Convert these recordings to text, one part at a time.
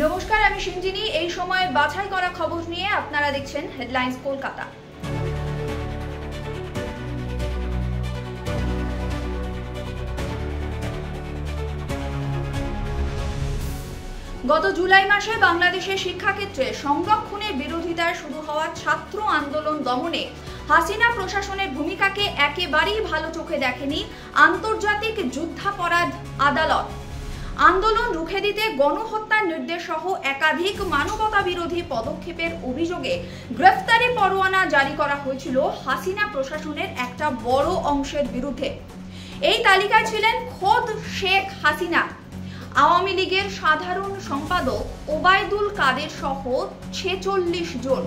নমস্কার, আমি সিঞ্জিনী। এই সময়ের বাছাই করা খবর নিয়ে আপনারা দেখছেন হেডলাইন্স কলকাতা। গত জুলাই মাসে বাংলাদেশের শিক্ষাক্ষেত্রে সংরক্ষণের বিরোধিতায় শুরু হওয়া ছাত্র আন্দোলন দমনে হাসিনা প্রশাসনের ভূমিকাকে একেবারেই ভালো চোখে দেখেনি আন্তর্জাতিক যুদ্ধাপরাধ আদালত। আন্দোলন রুখে দিতে গণহত্যার নির্দেশ সহ একাধিক মানবতা বিরোধী পদক্ষেপের অভিযোগে গ্রেফতারি পরোয়ানা জারি করা হয়েছিল হাসিনা প্রশাসনের একটা বড় অংশের বিরুদ্ধে। এই তালিকায় ছিলেন খোদ শেখ হাসিনা, আওয়ামী লীগের সাধারণ সম্পাদক ওবায়দুল কাদের সহ 46 জন।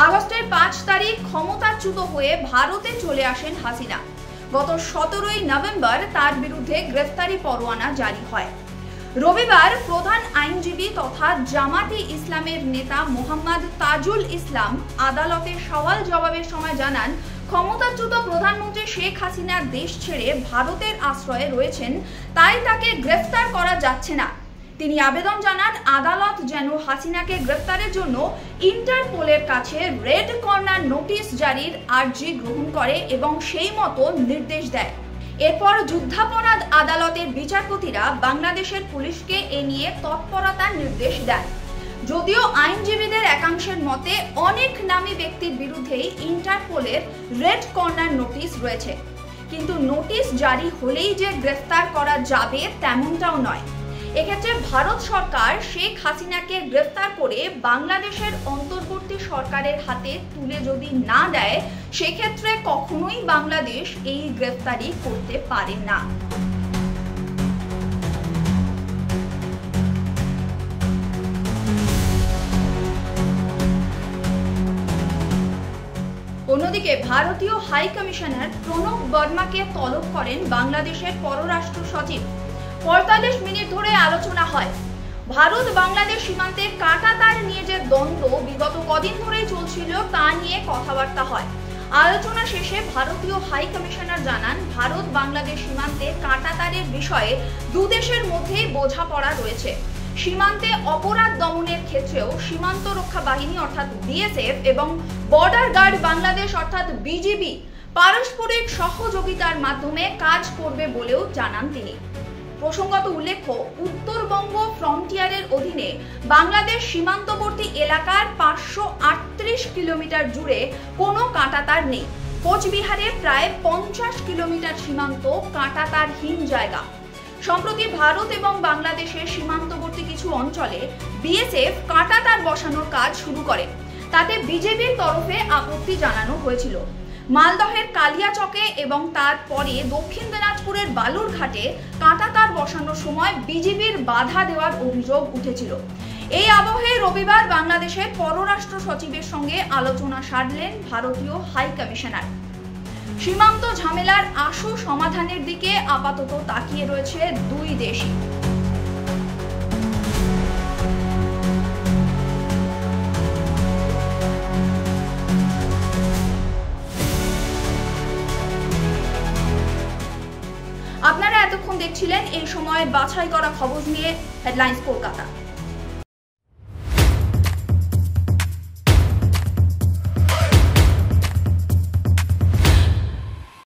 আগস্টের 5 তারিখ ক্ষমতাচ্যুত হয়ে ভারতে চলে আসেন হাসিনা। গত 17 নভেম্বর তার বিরুদ্ধে গ্রেফতারি পরোয়ানা জারি হয়। রবিবার প্রধান আইনজীবী তথা জামাতে ইসলামের নেতা মোহাম্মদ তাজুল ইসলাম আদালতে সওয়াল জবাবের সময় জানান, ক্ষমতাচ্যুত প্রধানমন্ত্রী শেখ হাসিনা দেশ ছেড়ে ভারতের আশ্রয়ে রয়েছেন, তাই তাকে গ্রেফতার করা যাচ্ছে না। তিনি আবেদন জানান আদালত যেন হাসিনাকে গ্রেফতারের জন্য ইন্টারপোলের কাছে রেড কর্নার নোটিশ জারির আর্জি গ্রহণ করে এবং সেই মতো নির্দেশ দেয়। এরপর যুদ্ধাপরাধ আদালতের বিচারপতিরা বাংলাদেশের পুলিশকে এ নিয়ে তৎপরতার নির্দেশ দেন। যদিও আইনজীবীদের একাংশের মতে অনেক নামী ব্যক্তির বিরুদ্ধেই ইন্টারপোলের রেড কর্নার নোটিশ রয়েছে, কিন্তু নোটিশ জারি হলেই যে গ্রেফতার করা যাবে তেমনটাও নয়। এক্ষেত্রে ভারত সরকার শেখ হাসিনাকে গ্রেফতার করে বাংলাদেশের অন্তর্বর্তী সরকারের হাতে তুলে যদি না দেয়, সেক্ষেত্রে কখনোই বাংলাদেশ এই গ্রেফতারি করতে পারে না। অন্যদিকে ভারতীয় হাই কমিশনার প্রণব বর্মাকে তলব করেন বাংলাদেশের পররাষ্ট্র সচিব। 45 মিনিট ধরে আলোচনা হয়। ভারত বাংলাদেশ সীমান্তে কাঁটাতার নিয়ে যে দ্বন্দ্ব বিগত কদিন ধরেই চলছিল তা নিয়ে কথাবার্তা হয়। আলোচনা শেষে ভারতীয় হাই কমিশনার জানান, ভারত বাংলাদেশ সীমান্তে কাঁটাতারের বিষয়ে দুদেশের মধ্যেই বোঝাপড়া রয়েছে। সীমান্তে অপরাধ দমনের ক্ষেত্রেও সীমান্ত রক্ষা বাহিনী অর্থাৎ বিএসএফ এবং বর্ডার গার্ড বাংলাদেশ অর্থাৎ বিজিবি পারস্পরিক সহযোগিতার মাধ্যমে কাজ করবে বলেও জানান তিনি। প্রসঙ্গত উল্লেখ্য, উত্তরবঙ্গ ফ্রন্টিয়ারের অধীনে বাংলাদেশ সীমান্তবর্তী এলাকার 538 কিলোমিটার জুড়ে কোনো কাঁটাতার নেই। কোচবিহারে প্রায় 50 কিলোমিটার সীমান্ত কাঁটাতারহীন জায়গা। সম্প্রতি ভারত এবং বাংলাদেশের সীমান্তবর্তী কিছু অঞ্চলে বিএসএফ কাঁটাতার বসানোর কাজ শুরু করে। তাতে বিজেপির তরফে আপত্তি জানানো হয়েছিল। মালদহের কালিয়াচকে এবং তারপরে দক্ষিণ দিনাজপুরের বালুরঘাটে কাঁটাতার বসানোর সময় বিজেপির বাধা দেওয়ার অভিযোগ উঠেছিল। এই আবহে রবিবার বাংলাদেশের পররাষ্ট্র সচিবের সঙ্গে আলোচনা সারলেন ভারতীয় হাই কমিশনার। সীমান্ত ঝামেলার আশু সমাধানের দিকে আপাতত তাকিয়ে রয়েছে দুই দেশই। আপনারা এতক্ষণ দেখছিলেন এই সময়ের বাছাই করা খবর নিয়ে হেডলাইন্স কলকাতা।